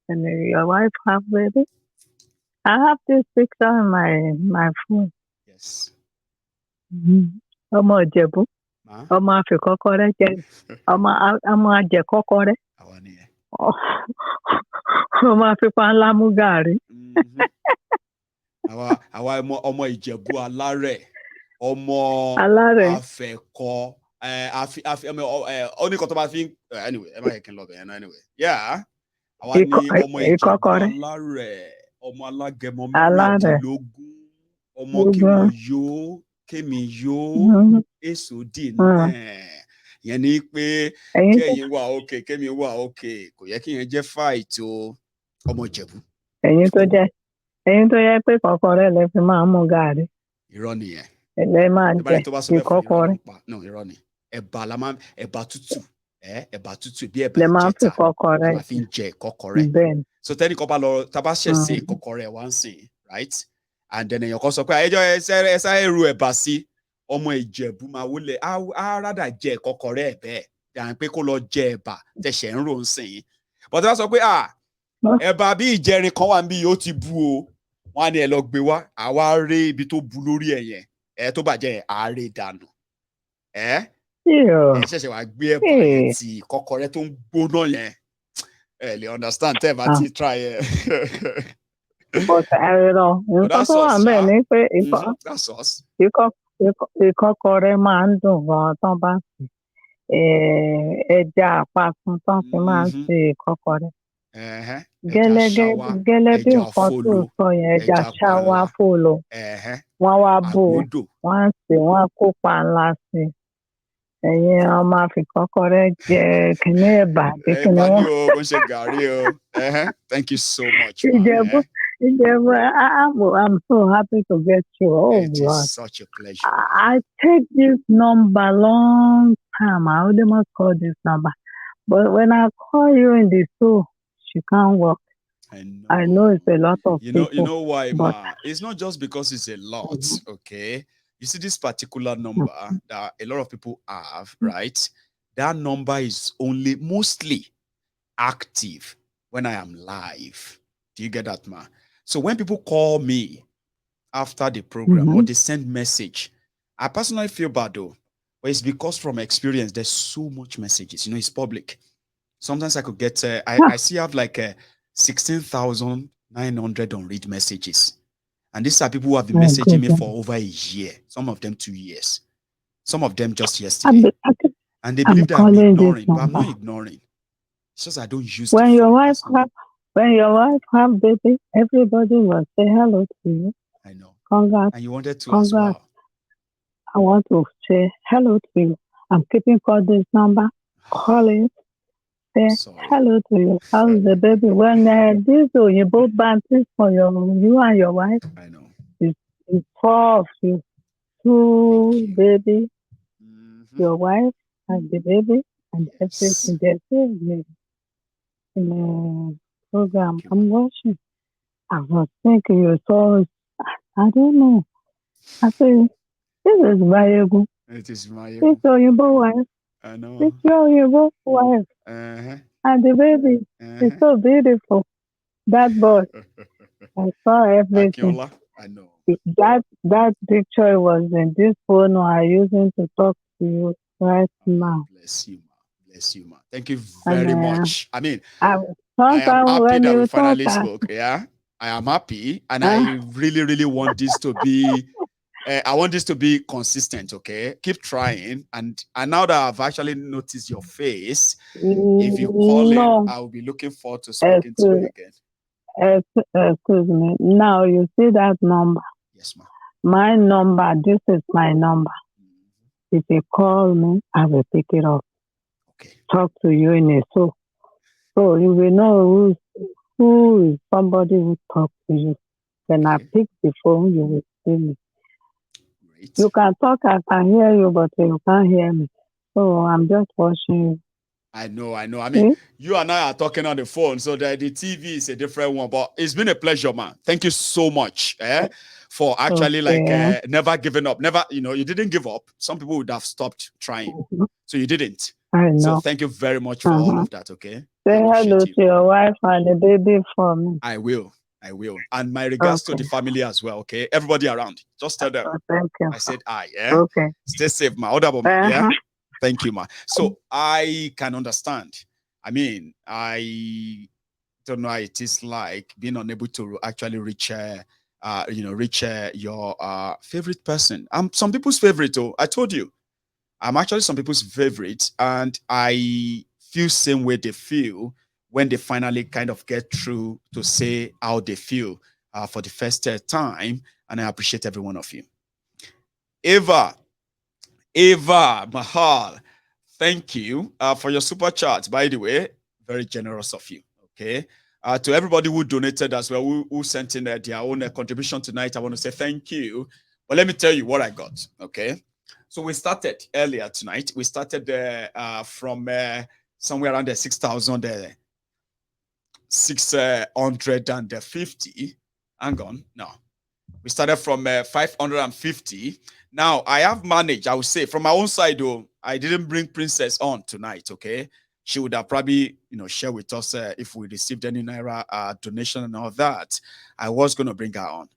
and your wife have baby. I have this picture on my phone. Yes. Ọmọ Ìjẹ̀bú. Ọmọ àfikọ́kọ́rẹ́ jẹ. Ọmọ àjẹkọ́kọ́rẹ́. Ọmọ àfipá ńlá mú gàrí. Àwa ọmọ Ìjẹ̀bú alárẹ̀. Ọmọ àfẹ̀kọ́. Only kan tó bá fi anyway, ẹ má yẹ kí n lọ bẹ̀yẹn náà anyway. Yeah. Àwa ní ọmọ Ìjẹ̀bú alárẹ̀. Ọmọ alágẹmọ mẹ́rìndínlógún. Ọmọ kí wọ́n yó kémi yó èso dì yẹn ni pé kẹ́yìn wà òkè kémi wà òkè kò yẹ kí yẹn jẹ́ fight o ọmọ Ìjẹ̀bú. ẹ̀yin tó yẹ pé kọ́kọ́rẹ́ lẹ fi máa ń mú gààrí. irọ́ nìyẹn. ẹ̀lẹ́ máa jẹ ìkọ́kọrẹ́. irọ́ ni ẹ̀bà la máa ẹ̀bà tútù ẹ̀bà tútù bí ẹ̀bà ìjẹta lẹ máa ń fi kọ́kọ́rẹ́ la fi ń jẹ ìkọ́kọrẹ́. bẹ́ẹ̀ni. so tẹ́nì kan bá lọ tábà ṣẹ̀ sí ìkọ́kọrẹ́ wá ń sìn right and then èèyàn kan sọ pé ẹjọ́ ẹ sáré ru ẹ̀bà sí ọmọ Ìjẹ̀bú máa wọlé á rádà jẹ ìkọ́kọrẹ́ ẹ̀ bẹ́ẹ̀ dàn pé kó lọ jẹ ẹ̀bà tẹ̀sẹ̀ ń rò ń sìn but wọ́n sọ pé ẹ̀bà bí ìjẹrin kan wà níbí ó ti bu o wọ́n á ní ẹ lọ gbé wá àwa ré ibi tó bu lórí ẹ̀ yẹn tó bàjẹ́ àárẹ̀ dànù ẹ ṣẹ̀ṣẹ̀ wá gbé ẹ̀bà yẹn tí ìkọ́kọrẹ́ tó ń gbóná yẹn ẹ lè understand tẹ́ ẹ bá ti try ẹ. but ẹ̀rọ nǹkan tó wà bẹ́ẹ̀ ni pé ìkọ́kọrẹ́ máa ń dùn gan-an tán bá sì ẹja àpapọ̀ tán fi máa ń ṣe ìkọ́kọrẹ́. gẹ́lẹ́ bí nǹkan tó sọ yẹn ẹja ṣáwá fòlò wọ́n wá bò wọ́n á sè wọ́n á kó panla sí ẹ̀yin ọmọ àfikọ́kọrẹ́ jẹ kíní ẹ̀bà bí kíní wọn. ẹ̀bà ni o ṣe gàrí o thank you so much. Ìjẹ̀bú I'm so happy to get you. It is such a pleasure. I take this number long time. I only must call this number, but when I call you in the show, she can't work. I know it's a lot of people. You know why, ma? It's not just because it's a lot, okay? You see this particular number that a lot of people have, right? That number is only mostly active when I am live. Do you get that, ma? So when people call me after the program or they send message, I personally feel bad though. But it's because from experience, there's so much messages. You know, it's public. Sometimes I could get, I see I have like 16,900 unread messages. And these are people who have been messaging me for over a year. Some of them 2 years. Some of them just yesterday. And they believe that I'm ignoring, but I'm not ignoring. It's just I don't use when your wife have baby, everybody will say hello to you. I know. Congrats. And you wanted to as well. I want to say hello to you. I'm keeping call this number. Call it. Say hello to you. How's the baby? When you both banties for you and your wife. I know. It's 4 of you. 2 baby, your wife and the baby, and everything. There's in the program I'm watching. I was thinking you saw. I don't know. I said, this is Mayogu. It is Mayogu. It's your wife. I know. It's your wife. And the baby is so beautiful. That boy. I saw everything. Akiola, I know. That picture was in this phone I'm using to talk to you right now. Bless you, ma. Bless you, ma. Thank you very much. I mean, I am happy that we finally spoke. Yeah, I am happy, and I really, really want this to be. I want this to be consistent. Okay, keep trying, and now that I've actually noticed your face, if you call in, I will be looking forward to speaking to you again. Excuse me. Now you see that number. Yes, ma'am. My number. This is my number. If you call me, I will pick it up. Okay. Talk to you in a so you will know who is somebody who talks to you. When I pick the phone, you will see me. Great. You can talk, I can hear you, but you can't hear me. So I'm just watching you. I know. I mean, you and I are talking on the phone, so the TV is a different one. But it's been a pleasure, man. Thank you so much for actually never giving up. Never, you didn't give up. Some people would have stopped trying. So you didn't. I know. So thank you very much for all of that, okay? Say hello to your wife and the baby for me. I will. And my regards to the family as well, okay? Everybody around. Just tell them. Thank you. I said yeah? Okay. Stay safe, ma. Other woman, yeah? Thank you, ma. So I can understand. I mean, I don't know how it is like being unable to actually reach your favorite person. I'm some people's favorite, oh. I told you. I'm actually some people's favorite, and I feel same way they feel when they finally kind of get through to say how they feel for the first time, and I appreciate every one of you. Eva Mahal, thank you for your super chat. By the way, very generous of you. Okay. To everybody who donated as well, who sent in their own contribution tonight, I want to say thank you. But let me tell you what I got. Okay. So we started earlier tonight. We started from somewhere around the 6,650. Hang on. No. We started from 550. Now, I have managed, I would say, from my own side, though, I didn't bring Princess on tonight, okay? She would have probably, share with us if we received any Naira donation and all that. I was going to bring her on.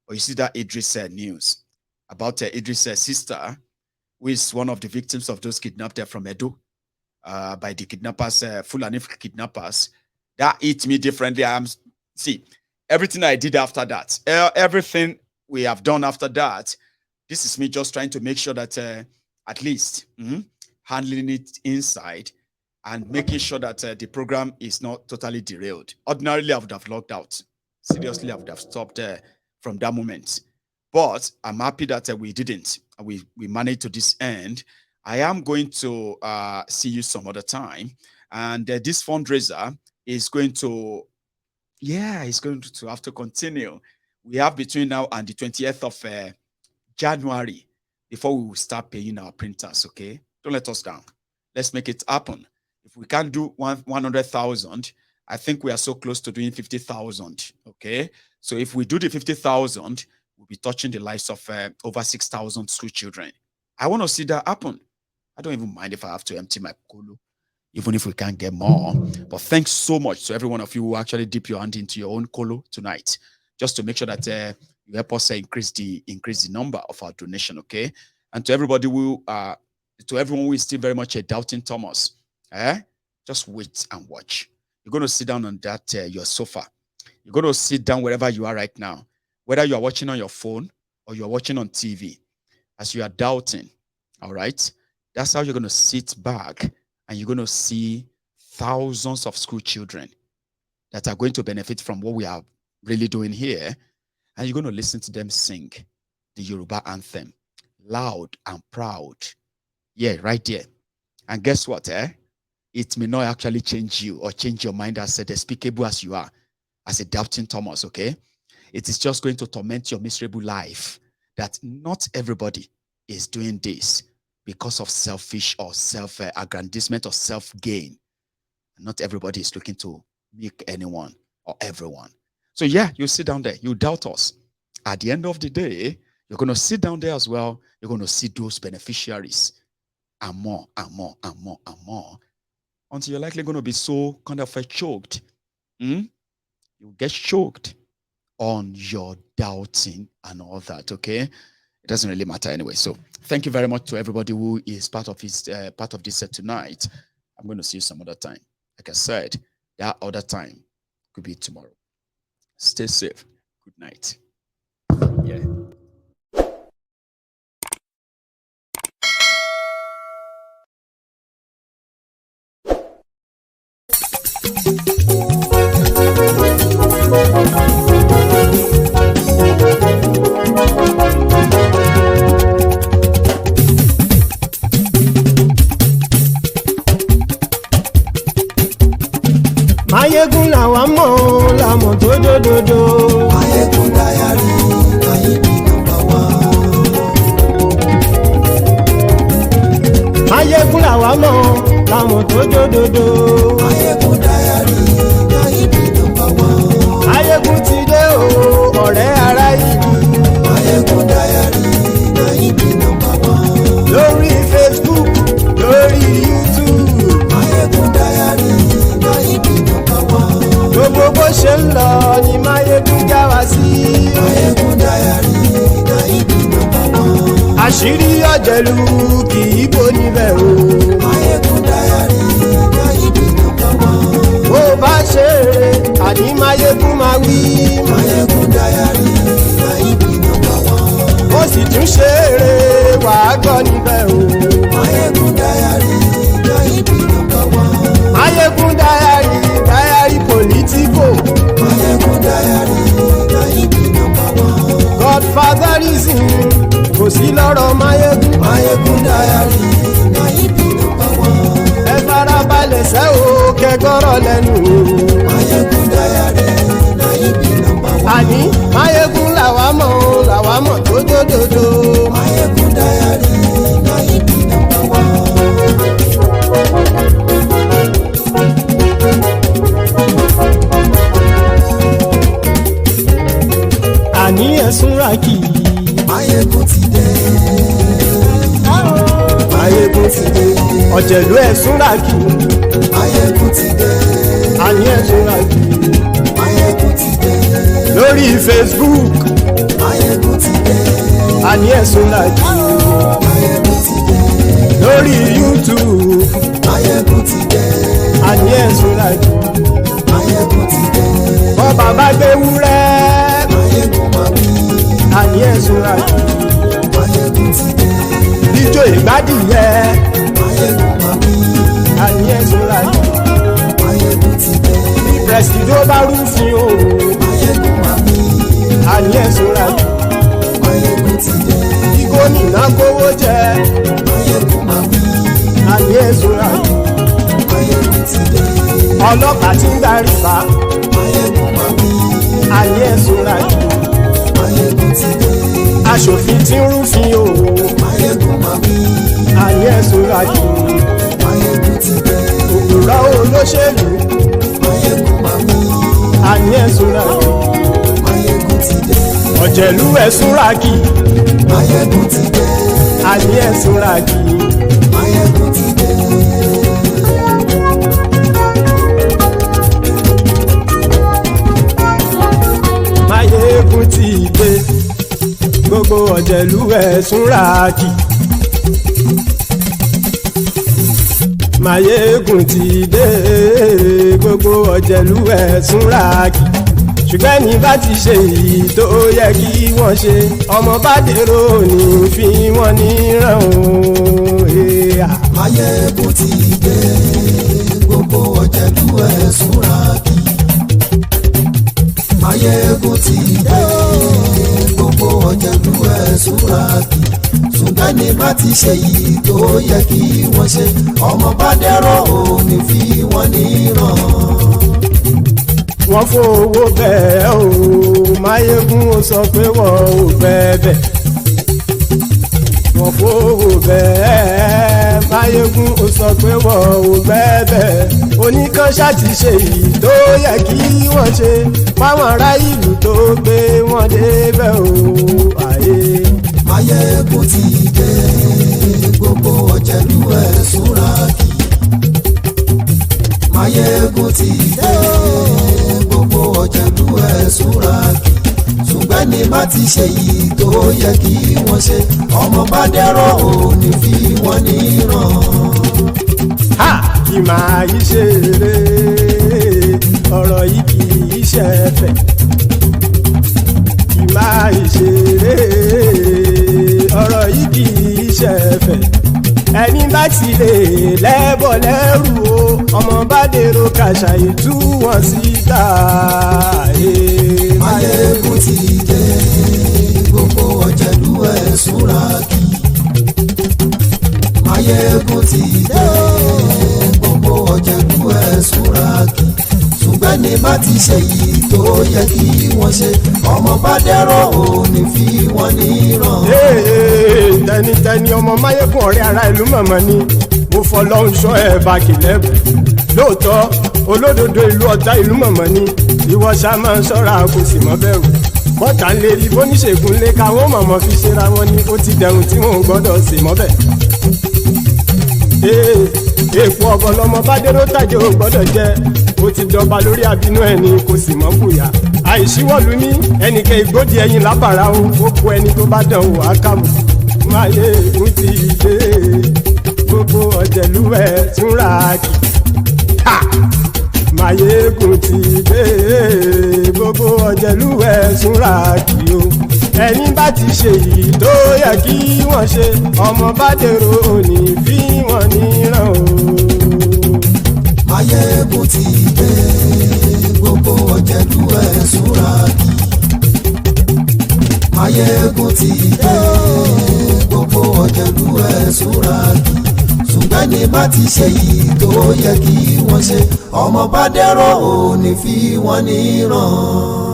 But you see that Idris news about Idris' sister, who is one of the victims of those kidnapped from Edo by the kidnappers, Fulani kidnappers. That hit me differently. See, everything I did after that, everything we have done after that, this is me just trying to make sure that at least handling it inside and making sure that the program is not totally derailed. Ordinarily, I would have logged out. Seriously, I would have stopped from that moment. But I'm happy that we didn't. We managed to this end. I am going to see you some other time. And this fundraiser is going to, it's going to have to continue. We have between now and the 20th of January before we will start paying our printers, okay? Don't let us down. Let's make it happen. If we can't do 100,000, I think we are so close to doing 50,000, okay? So if we do the 50,000, we'll be touching the lives of over 6,000 school children. I want to see that happen. I don't even mind if I have to empty my kolo, even if we can't get more. But thanks so much to every one of you who actually dip your hand into your own kolo tonight, just to make sure that you help us increase the number of our donation, okay? And to everybody to everyone who is still very much a doubting Thomas, just wait and watch. You're going to sit down on that your sofa. You're going to sit down wherever you are right now, whether you are watching on your phone or you're watching on TV. As you are doubting, all right? That's how you're going to sit back and you're going to see thousands of school children that are going to benefit from what we are really doing here. And you're going to listen to them sing the Yoruba anthem loud and proud. Yeah, right there. And guess what? It may not actually change you or change your mind as despicable as you are, as a doubting Thomas, okay? It is just going to torment your miserable life that not everybody is doing this because of selfish or self-aggrandizement or self-gain. Not everybody is looking to make anyone or everyone. So yeah, you sit down there, you doubt us. At the end of the day, you're going to sit down there as well. You're going to see those beneficiaries and more and more and more and more until you're likely going to be so kind of choked. You get choked on your doubting and all that, okay? It doesn't really matter anyway. So thank you very much to everybody who is part of this set tonight. I'm going to see you some other time. Like I said, that other time could be tomorrow. Stay safe. Good night. Yeah. Mayegun làwa mọ̀ làmọ̀ tó dòdòdò. Mayegun Diary Nayibi #1. Mayegun làwa mọ̀ làmọ̀ tó dòdòdò. Mayegun Diary Nayibi #1. Mayegun ti dé o ọ̀rẹ́ ara yìí. Mayegun Diary Nayibi #1. Lórí Facebook, lórí YouTube. Mayegun Diary Nayibi #1. Gbogbo bó ṣe ń lọ ni Mayegun já wa sí. Mayegun Diary Nayibi #1. Àṣírí ọ̀jẹ̀lú kì í bò níbẹ̀ o. Mayegun Diary Nayibi #1. ṣẹ́ o kẹgbọ́rọ̀ lẹ́nu o. Mayegun Diary na ibi number one. àní Mayegun làwa mọ̀ tó dòdòdò. Mayegun Diary na ibi number one. àní ẹ̀sùn ràkì. Mayegun ti dé. Mayegun ti dé. ọ̀jẹ̀lú ẹ̀sùn ràkì. Mayegun ti dé. àní ẹ̀sùn ràkì. Mayegun ti dé. lórí Facebook. Mayegun ti dé. àní ẹ̀sùn ràkì. Mayegun ti dé. lórí YouTube. Mayegun ti dé. àní ẹ̀sùn ràkì. Mayegun ti dé. bọ́ bàbá gbé wúrẹ́. Mayegun máa wí. àní ẹ̀sùn ràkì. Mayegun ti dé. ijó ìgbádìyẹ. Mayegun máa wí. àní ẹ̀sùn ràkì. Mayegun ti dé. pẹ̀sìdó bá rúfin o. Mayegun máa wí. àní ẹ̀sùn ràkì. Mayegun ti dé. bí gómìnà kówó jẹ. Mayegun máa wí. àní ẹ̀sùn ràkì. Mayegun ti dé. ọlọ́pàá tí ń darí bá. Mayegun máa wí. àní ẹ̀sùn ràkì. Mayegun ti dé. aṣòfin tí ń rúfin o. Mayegun máa wí. àní ẹ̀sùn ràkì. Mayegun ti dé. òpùrọ́ olóṣèlú. Mayegun máa wí. àní ẹ̀sùn ràkì. Mayegun ti dé. ọ̀jẹ̀lú ẹ̀sùn ràkì. Mayegun ti dé. àní ẹ̀sùn ràkì. Mayegun ti dé. Mayegun ti dé. gbogbo ọ̀jẹ̀lú ẹ̀sùn ràkì. Mayegun ti dé. gbogbo ọ̀jẹ̀lú ẹ̀sùn ràkì. ṣùgbọ́n ní bá ti ṣe èyí tó yẹ kí wọ́n ṣe ọmọ bá dèrò ní fi wọ́n níran o. Mayegun ti dé. Gbogbo ọ̀jẹ̀lú ẹ̀sùn ràkì. Mayegun ti dé. Gbogbo ọ̀jẹ̀lú ẹ̀sùn ràkì. ṣùgbọ́n ní bá ti ṣe yìí tó yẹ kí wọ́n ṣe ọmọ bá dẹ́rọ̀ ò ní fi wọ́n níran. wọ́n fowó bẹ́ẹ̀ o Mayegun ó sọ pé wọ́n ò fẹ́ bẹ́ẹ̀. wọ́n fowó bẹ́ẹ̀ Mayegun ó sọ pé wọ́n ò fẹ́ bẹ́ẹ̀. oníkan ṣáàtì ṣe yìí tó yẹ kí wọ́n ṣe fáwọn ará ìlú tó gbé wọn débẹ̀ o. àyè. Mayegun ti dé gbogbo ọ̀jẹ̀lú ẹ̀sùn ràkì. Mayegun ti dé gbogbo ọ̀jẹ̀lú ẹ̀sùn ràkì. ṣùgbọ́n ní bá ti ṣe yìí tó yẹ kí wọ́n ṣe ọmọ bá dẹ́rọ̀ ò ní fi wọ́n níran. ha kì máa yí ṣeré ọ̀rọ̀ yìí kì í ṣe fẹ́. kì máa yí ṣeré ọ̀rọ̀ yìí kì í ṣe fẹ́. ẹni bá ti lè lẹ́bọ̀ lẹ́rù o ọmọ bá dèrò kàṣàyè tú wọn síta. Mayegun ti dé gbogbo ọ̀jẹ̀lú ẹ̀sùn ràkì. Mayegun ti dé gbogbo ọ̀jẹ̀lú ẹ̀sùn ràkì. ṣùgbọ́n ní bá ti ṣe yìí tó yẹ kí wọ́n ṣe ọmọ bá dẹ́rọ̀ ò ní fi wọ́n níran. tẹnitẹni ọmọ Mayegun ọ̀rẹ́ ara ìlú mọ̀mọ́ ni mo fọlọ́hún ṣọ́ ẹ̀ bá kìlẹ́bù. lóòótọ́ olódodo ìlú ọ̀tá ìlú mọ̀mọ́ ni ìwọ ṣá máa ń ṣọ́ra kò sì mọ́ bẹ̀rù. bọ́tà ń lè rí bóníṣègùn lé káwọn mọ̀mọ́ fi ṣera wọn ni ó ti dẹrùn tí wọn ò gbọ́dọ̀ sì mọ́ bẹ̀. èèpo ọ̀bọ lọmọ bá dérò tàjẹ́ ò gbọ́dọ̀ jẹ́ ó ti dọba lórí àbínú ẹni kò sì mọ́ fòyà. àìsíwọ́lu ní ẹnìkẹ́ ìgbódì ẹyin lábàrá o ó kó ẹni tó bá dán o àkàmù. Mayegun ti dé gbogbo ọ̀jẹ̀lú ẹ̀sùn ràkì. Mayegun ti dé gbogbo ọ̀jẹ̀lú ẹ̀sùn ràkì o. ẹni bá ti ṣe yìí tó yẹ kí wọ́n ṣe ọmọ bá dèrò òní fi wọ́n níran o. Mayegun ti dé gbogbo ọ̀jẹ̀lú ẹ̀sùn ràkì. Mayegun ti dé gbogbo ọ̀jẹ̀lú ẹ̀sùn ràkì. ṣùgbọ́n ní bá ti ṣe yìí tó yẹ kí wọ́n ṣe ọmọ bá dẹ́rọ̀ ò ní fi wọ́n níran.